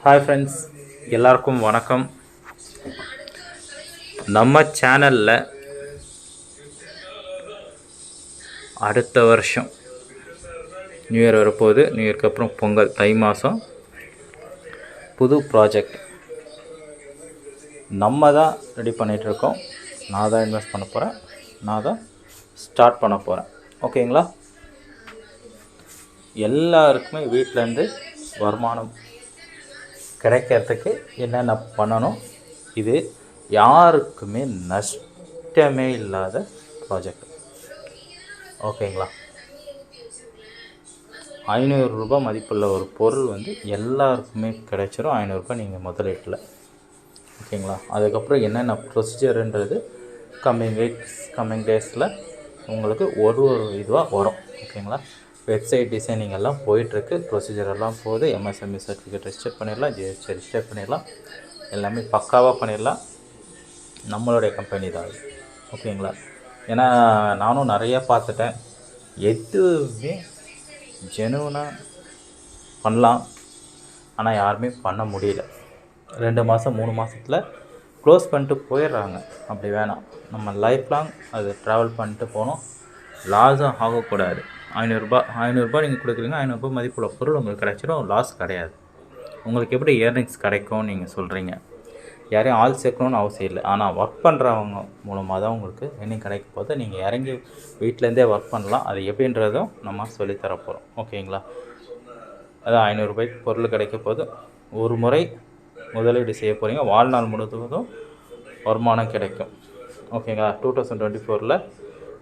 Hi friends, எல்லாருக்கும் வணக்கம். நம்ம சேனலில் அடுத்த வருஷம் நியூ இயர் வரப்போகுது. நியூ இயர்க்கு அப்புறம் பொங்கல், தை மாதம் புது ப்ராஜெக்ட் நம்ம தான் ரெடி பண்ணிகிட்ருக்கோம். நான் தான் இன்வெஸ்ட் பண்ண போகிறேன், நான் தான் ஸ்டார்ட் பண்ண போகிறேன். ஓகேங்களா? எல்லாருக்குமே வீட்டிலேருந்து வருமானம் கிடைக்கிறதுக்கு என்னென்ன பண்ணணும், இது யாருக்குமே நஷ்டமே இல்லாத ப்ராஜெக்ட். ஓகேங்களா? 500 ரூபாய் மதிப்புள்ள ஒரு பொருள் எல்லாருக்குமே கிடைச்சிரும். 500 ரூபாய் நீங்கள் முதலீட்டில். ஓகேங்களா? அதுக்கப்புறம் என்னென்ன ப்ரொசீஜருன்றது கம்மிங் டேஸில் உங்களுக்கு ஒரு இதுவாக வரும். ஓகேங்களா? வெப்சைட் டிசைனிங் எல்லாம் போயிட்டுருக்கு, ப்ரொசீஜர் எல்லாம் போகுது. MSME சர்டிஃபிகேட் ரெஜிஸ்டர் பண்ணிடலாம், GST ரெஜிஸ்டர் பண்ணிடலாம், எல்லாமே பக்காவாக பண்ணிடலாம். நம்மளுடைய கம்பெனி தான் அது. ஓகேங்களா? ஏன்னா நானும் நிறையா பார்த்துட்டேன், எதுவுமே ஜெனுவனாக பண்ணலாம், ஆனால் யாருமே பண்ண முடியல. 2 மாதம் 3 மாதத்தில் க்ளோஸ் பண்ணிட்டு போயிடுறாங்க. அப்படி வேணாம், நம்ம லைஃப் லாங் அது ட்ராவல் பண்ணிட்டு போகணும். லாஸும் ஆகக்கூடாது. 500 ரூபாய் நீங்கள் கொடுக்குறீங்க, 500 ரூபாய் மதிப்புள்ள பொருள் உங்களுக்கு கிடைச்சிடும், லாஸ் கிடையாது. உங்களுக்கு எப்படி ஏர்னிங்ஸ் கிடைக்கும்னு நீங்கள் சொல்கிறீங்க. யாரையும் ஆள் சேர்க்கணுன்னு அவசியம் இல்லை, ஆனால் ஒர்க் பண்ணுறவங்க மூலமாக தான் உங்களுக்கு ஏர்னிங் கிடைக்க போது. நீங்கள் இறங்கி வீட்டிலேருந்தே ஒர்க் பண்ணலாம். அது எப்படின்றதும் நம்ம சொல்லித்தரப்போகிறோம். ஓகேங்களா? அதான் 500 ரூபாய்க்கு பொருள் கிடைக்க போது. ஒரு முறை முதலீடு செய்ய போகிறீங்க, வாழ்நாள் முழுவதும் வருமானம் கிடைக்கும். ஓகேங்களா? 2024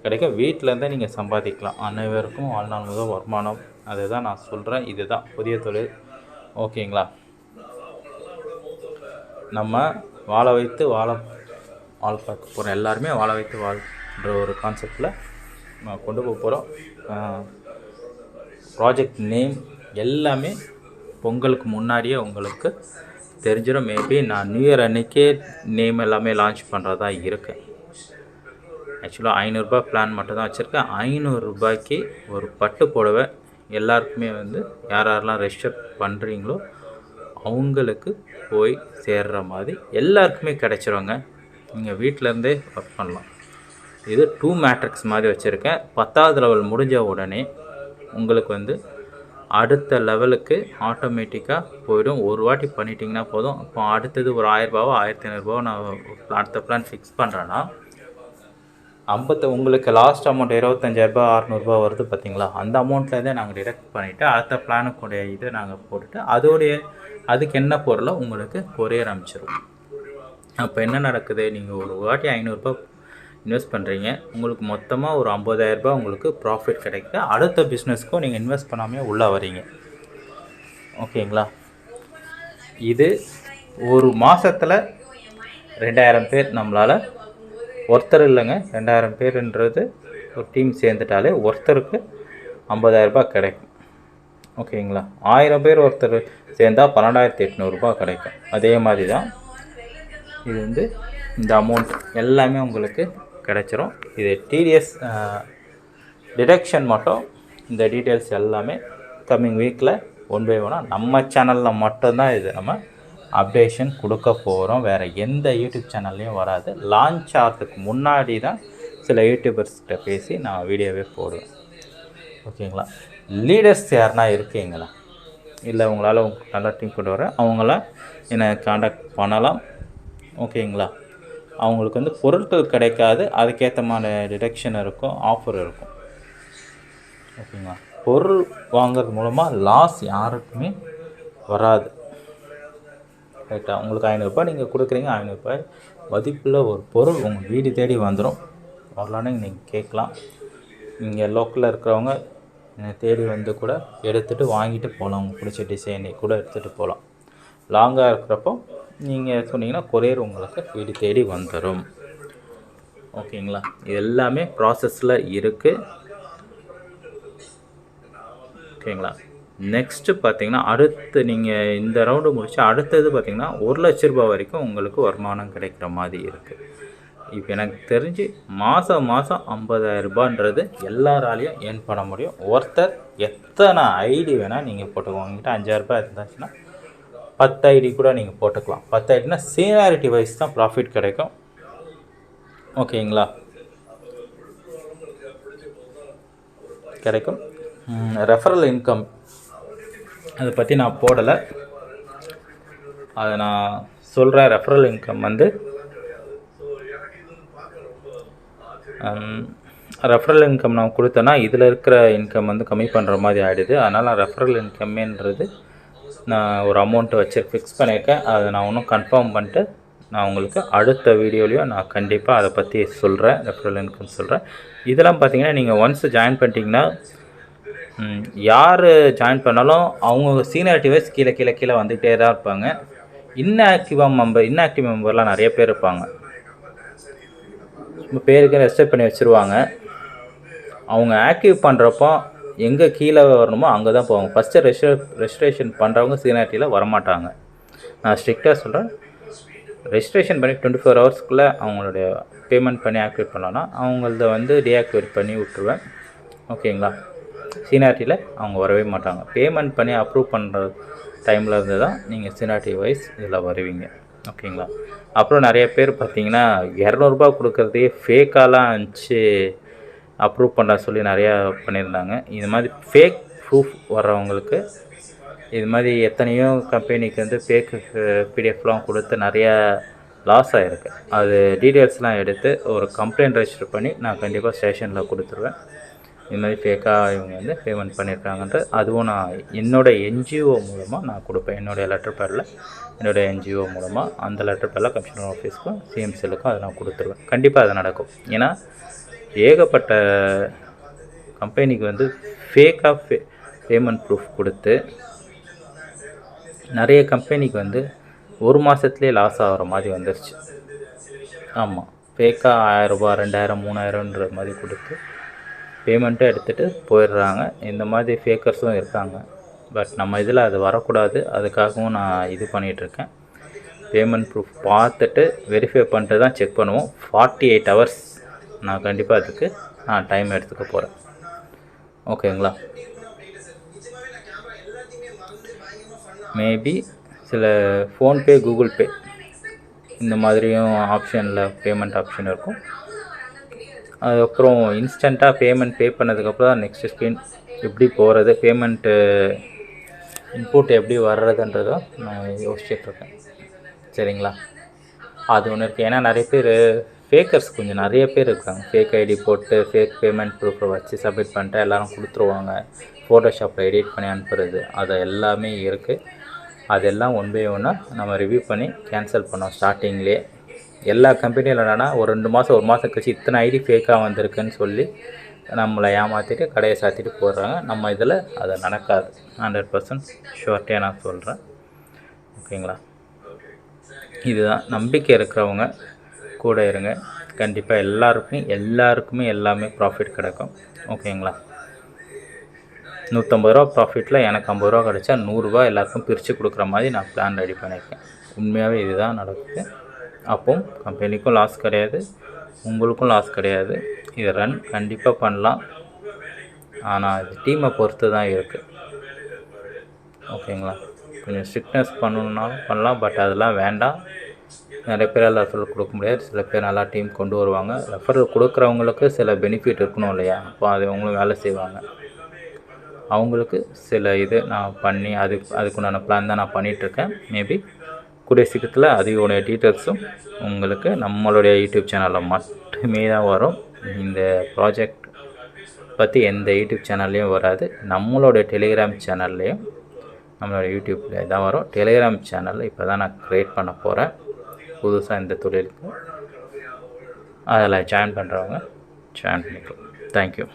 கிடைக்கும். வீட்டிலேருந்தே நீங்கள் சம்பாதிக்கலாம். அனைவருக்கும் வாழ்நாள் முதல் வருமானம். அதுதான் நான் சொல்கிறேன், இதுதான் புதிய தொழில். ஓகேங்களா? நம்ம வாழ வைத்து வாழ பார்க்க போகிறோம். எல்லாருமே வாழ வைத்து வாழ்கிற ஒரு கான்செப்டில் கொண்டு போக போகிறோம். ப்ராஜெக்ட் நேம் எல்லாமே பொங்கலுக்கு முன்னாடியே உங்களுக்கு தெரிஞ்சிடும். மேபி நான் நியூ இயர் அன்றைக்கே நேம் எல்லாமே லான்ச் பண்ணுறதா இருக்குது. ஆக்சுவலாக 500 ரூபாய் பிளான் மட்டும் தான் வச்சுருக்கேன். 500 ரூபாய்க்கு ஒரு பட்டு புடவை எல்லாருக்குமே யாரெல்லாம் ரெஜிஸ்டர் பண்ணுறீங்களோ அவங்களுக்கு போய் சேர்கிற மாதிரி எல்லாருக்குமே கிடைச்சிருவாங்க. நீங்கள் வீட்டிலேருந்தே ஒர்க் பண்ணலாம். இது 2 மேட்ரிக்ஸ் மாதிரி வச்சுருக்கேன். 10வது லெவல் முடிஞ்ச உடனே உங்களுக்கு அடுத்த லெவலுக்கு ஆட்டோமேட்டிக்காக போயிடும். ஒரு வாட்டி பண்ணிட்டீங்கன்னா போதும். அப்போ அடுத்தது ஒரு 1000 ரூபாவோ 1500 ரூபாவோ நான் அடுத்த பிளான் ஃபிக்ஸ் பண்ணுறேன்னா உங்களுக்கு லாஸ்ட் அமௌண்ட் 25,000 ரூபாய் 600 ரூபாய் வருது பார்த்தீங்களா? அந்த அமௌண்ட்லேருந்தே நாங்கள் டிடெக்ட் பண்ணிவிட்டு அடுத்த பிளானுக்குடைய இதை நாங்கள் போட்டுட்டு அதுக்கு என்ன பொருளோ உங்களுக்கு கொரியர் அனுப்பிச்சிடுவோம். அப்போ என்ன நடக்குது, நீங்கள் ஒரு வாட்டி 500 ரூபாய் இன்வெஸ்ட் பண்ணுறீங்க, உங்களுக்கு மொத்தமாக ஒரு 50,000 ரூபாய் உங்களுக்கு ப்ராஃபிட் கிடைக்குது. அடுத்த பிஸ்னஸ்க்கும் நீங்கள் இன்வெஸ்ட் பண்ணாமல் உள்ளே வரீங்க. ஓகேங்களா? இது ஒரு மாதத்தில் 2000 பேர் நம்மளால், ஒருத்தர் இல்லைங்க, 2000 பேருன்றது ஒரு டீம் சேர்ந்துட்டாலே ஒருத்தருக்கு 50,000 ரூபாய் கிடைக்கும். ஓகேங்களா? 1000 பேர் ஒருத்தர் சேர்ந்தால் 12,800 ரூபாய் கிடைக்கும். அதே மாதிரி தான் இது இந்த அமௌண்ட் எல்லாமே உங்களுக்கு கிடைச்சிரும். இது TDS டிடக்ஷன் மட்டும். இந்த டீட்டெயில்ஸ் எல்லாமே கம்மிங் வீக்கில் 1 by 1 நம்ம சேனலில் மட்டும்தான் இது நம்ம அப்டேஷன் கொடுக்க போகிறோம். வேறு எந்த யூடியூப் சேனல்லையும் வராது. லான்ச் ஆகிறதுக்கு முன்னாடி தான் சில யூடியூபர்ஸ்கிட்ட பேசி நான் வீடியோவே போடுவேன். ஓகேங்களா? லீடர்ஸ் யாருனா இருக்கீங்களா, இல்லை உங்களால் நல்ல டீம் கொண்டு வர, அவங்களாம் என்னை காண்டாக்ட் பண்ணலாம். ஓகேங்களா? அவங்களுக்கு பொருட்கள் கிடைக்காது, அதுக்கேற்றமான டிடக்ஷன் இருக்கும், ஆஃபர் இருக்கும். ஓகேங்களா? பொருள் வாங்கிறது மூலமாக லாஸ் யாருக்குமே வராது. ரைட்டா? உங்களுக்கு 500 ரூபாய் நீங்கள் கொடுக்குறீங்க, 500 ரூபாய் மதிப்புள்ள ஒரு பொருள் உங்கள் வீடு தேடி வந்துடும். வரலான்னு நீங்கள் கேட்கலாம். இங்கே லோக்கலில் இருக்கிறவங்க தேடி கூட எடுத்துகிட்டு வாங்கிட்டு போகலாம். உங்களுக்கு பிடிச்ச டிசைனை கூட எடுத்துகிட்டு போகலாம். லாங்காக இருக்கிறப்போ நீங்கள் சொன்னீங்கன்னா கொரியர் உங்களுக்கு வீடு தேடி வந்துடும். ஓகேங்களா? இது எல்லாமே ப்ராசஸில் இருக்குது. ஓகேங்களா? நெக்ஸ்ட்டு பார்த்தீங்கன்னா, அடுத்து நீங்கள் இந்த ரவுண்டு முடிச்சு அடுத்தது பார்த்தீங்கன்னா 1,00,000 ரூபாய் வரைக்கும் உங்களுக்கு வருமானம் கிடைக்கிற மாதிரி இருக்குது. இப்போ எனக்கு தெரிஞ்சு மாதம் 50,000 ரூபான்றது எல்லாராலையும் ஏர்ன் பண்ண முடியும். ஒருத்தர் எத்தனை ஐடி வேணால் நீங்கள் போட்டுக்கோங்க. உங்கள்கிட்ட 5,000 ரூபாய் இருந்துச்சுன்னா 10 ஐடி கூட நீங்கள் போட்டுக்கலாம். 10 ஐடினா சீனியாரிட்டி வைஸ் தான் ப்ராஃபிட் கிடைக்கும். ஓகேங்களா, கிடைக்கும். ரெஃபரல் இன்கம் அதை பற்றி நான் போடலை, அதை நான் சொல்கிறேன். ரெஃபரல் இன்கம் வந்து ரெஃபரல் இன்கம் நான் கொடுத்தேன்னா இதில் இருக்கிற இன்கம் வந்து கம்மி பண்ணுற மாதிரி ஆகிடுது. அதனால் ரெஃபரல் இன்கம்ன்றது நான் ஒரு அமௌண்ட்டை வச்சு ஃபிக்ஸ் பண்ணியிருக்கேன். அதை நான் இன்னும் கன்ஃபார்ம் பண்ணிட்டு நான் உங்களுக்கு அடுத்த வீடியோலையும் நான் கண்டிப்பாக அதை பற்றி சொல்கிறேன், ரெஃபரல் இன்கம் சொல்கிறேன். இதெல்லாம் பார்த்தீங்கன்னா நீங்கள் ஒன்ஸ் ஜாயின் பண்ணிட்டீங்கன்னா யார் ஜாயின் பண்ணாலும் அவங்க சீனியாரிட்டி வைஸ் கீழே கீழே கீழே வந்துகிட்டே தான் இருப்பாங்க. இன்ஆக்டிவ் மெம்பர்லாம் நிறைய பேர் இருப்பாங்க. பேருக்கு ரெஜிஸ்டர் பண்ணி வச்சுருவாங்க. அவங்க ஆக்டிவ் பண்ணுறப்போ எங்கே கீழே வரணுமோ அங்கே தான் போவாங்க. ஃபஸ்ட்டு ரெஜிஸ்ட்ரேஷன் பண்ணுறவங்க சீனியாரிட்டியில் வரமாட்டாங்க. நான் ஸ்ட்ரிக்டாக சொல்கிறேன், ரெஜிஸ்ட்ரேஷன் பண்ணி 24 ஹவர்ஸ்க்குள்ளே அவங்களுடைய பேமெண்ட் பண்ணி ஆக்டிவேட் பண்ணோன்னா அவங்களத வந்து டீஆக்டிவேட் பண்ணி விட்ருவேன். ஓகேங்களா, சீனியாரிட்டியில் அவங்க வரவே மாட்டாங்க. பேமெண்ட் பண்ணி அப்ரூவ் பண்ணுற டைமில் இருந்து தான் நீங்கள் சீனியாரிட்டி வைஸ் இதில் வருவீங்க. ஓகேங்களா, அப்புறம் நிறைய பேர் பார்த்தீங்கன்னா 200 ரூபா கொடுக்குறதே ஃபேக்காலாம் இருந்துச்சு, அப்ரூவ் பண்ண சொல்லி நிறையா பண்ணியிருந்தாங்க. இது மாதிரி ஃபேக் ப்ரூஃப் வர்றவங்களுக்கு இது மாதிரி எத்தனையோ கம்பெனிக்கு வந்து ஃபேக் பிடிஎஃப்லாம் கொடுத்து நிறையா லாஸ் ஆகிருக்கு. அது டீட்டெயில்ஸ்லாம் எடுத்து ஒரு கம்ப்ளைண்ட் ரெஜிஸ்டர் பண்ணி நான் கண்டிப்பாக ஸ்டேஷனில் கொடுத்துருவேன். இது மாதிரி ஃபேக்காக இவங்க வந்து பேமெண்ட் பண்ணியிருக்காங்கன்ற அதுவும் நான் என்னோடய என்ஜிஓ மூலமாக நான் கொடுப்பேன். என்னுடைய லெட்டர் பேடில் என்னுடைய என்ஜிஓ மூலமாக அந்த லெட்டர் பேடில் கமிஷனர் ஆஃபீஸ்க்கும் சிஎம்சிலுக்கும் அதை நான் கொடுத்துருவேன். கண்டிப்பாக அது நடக்கும். ஏன்னா ஏகப்பட்ட கம்பெனிக்கு வந்து ஃபேக்காக பேமெண்ட் ப்ரூஃப் கொடுத்து நிறைய கம்பெனிக்கு வந்து ஒரு மாதத்துலேயே லாஸ் ஆகிற மாதிரி வந்துருச்சு. ஆமாம், ஃபேக்காக 1000 ரூபா 2000 3000ன்ற மாதிரி கொடுத்து பேமெண்ட்டும் எடுத்துகிட்டு போயிடுறாங்க. இந்த மாதிரி ஃபேக்கர்ஸும் இருக்காங்க. பட் நம்ம இதில் அது வரக்கூடாது, அதுக்காகவும் நான் இது பண்ணிகிட்ருக்கேன். பேமெண்ட் ப்ரூஃப் பார்த்துட்டு வெரிஃபை பண்ணிட்டு தான் செக் பண்ணுவோம். 48 ஹவர்ஸ் நான் கண்டிப்பாக அதுக்கு நான் டைம் எடுத்துக்க போகிறேன். ஓகேங்களா, மேபி சில ஃபோன்பே கூகுள் பே இந்த மாதிரியும் ஆப்ஷனில் பேமெண்ட் ஆப்ஷன் இருக்கும். அதுக்கப்புறம் இன்ஸ்டண்ட்டாக பேமெண்ட் பே பண்ணதுக்கப்புறம் தான் நெக்ஸ்ட் ஸ்க்ரீன் எப்படி போகிறது, பேமெண்ட்டு இன்புட் எப்படி வர்றதுன்றதை நான் யோசிச்சுட்ருக்கேன். சரிங்களா, அது ஒன்று இருக்குது. ஏன்னா நிறைய பேர் ஃபேக்கர்ஸ் கொஞ்சம் நிறைய பேர் இருக்காங்க. ஃபேக் ஐடி போட்டு ஃபேக் பேமெண்ட் ப்ரூஃபை வச்சு சப்மிட் பண்ணிட்டு எல்லோரும் கொடுத்துருவாங்க. ஃபோட்டோஷாப்பில் எடிட் பண்ணி அனுப்புறது அது எல்லாமே இருக்குது. அதெல்லாம் ஒன் பை ஒன்னாக நம்ம ரிவ்யூ பண்ணி கேன்சல் பண்ணோம். ஸ்டார்டிங்லேயே எல்லா கம்பெனியில் என்னென்னா ஒரு 2 மாதம் 1 மாதம் கழிச்சு இத்தனை ஐடி ஃபேக்காக வந்திருக்குன்னு சொல்லி நம்மளை ஏமாற்றிட்டு கடையை சாத்திட்டு போடுறாங்க. நம்ம இதில் அது நடக்காது. 100% ஷுவர்ட்டியாக நான் சொல்கிறேன். ஓகேங்களா, இதுதான். நம்பிக்கை இருக்கிறவங்க கூட இருங்க. கண்டிப்பாக எல்லாருக்குமே எல்லாமே ப்ராஃபிட் கிடைக்கும். ஓகேங்களா, 150 ரூபா ப்ராஃபிட்டில் எனக்கு 50 ரூபா கிடச்சா 100 ரூபா எல்லாருக்கும் பிரித்து கொடுக்குற மாதிரி நான் பிளான் ரெடி பண்ணியிருக்கேன். உண்மையாகவே இதுதான் நடக்குது. அப்போ கம்பெனிக்கும் லாஸ் கிடையாது, உங்களுக்கும் லாஸ் கிடையாது. இதை ரன் கண்டிப்பாக பண்ணலாம். ஆனால் இது டீமை பொறுத்து தான் இருக்குது. ஓகேங்களா, கொஞ்சம் ஸ்ட்ரிக்ட்னஸ் பண்ணணுன்னாலும் பண்ணலாம். பட் அதெல்லாம் வேண்டாம். நிறைய பேரால் ரெஃபரல் கொடுக்க முடியாது. சில பேர் நல்லா டீம் கொண்டு வருவாங்க. ரெஃபரல் கொடுக்குறவங்களுக்கு சில பெனிஃபிட் இருக்கணும் இல்லையா? அப்போ அது அவங்களும் வேலை செய்வாங்க. அவங்களுக்கு சில இது நான் பண்ணி அதுக்குண்டான பிளான் தான் நான் பண்ணிகிட்ருக்கேன். மேபி கூடிய சீக்கிரத்தில் அதோடைய டீட்டெயில்ஸும் உங்களுக்கு நம்மளுடைய யூடியூப் சேனலில் மட்டுமே தான் வரும். இந்த ப்ராஜெக்ட் பற்றி எந்த யூடியூப் சேனல்லையும் வராது. நம்மளோட டெலிகிராம் சேனல்லையும் நம்மளோட யூடியூப்பில் தான் வரும். டெலிகிராம் சேனலில் இப்போ தான் நான் க்ரியேட் பண்ண போகிறேன் புதுசாக இந்த தொழிலுக்கு. அதில் ஜாயின் பண்ணுறவங்க ஜாயின் பண்ணிக்கலாம். தேங்க்யூ.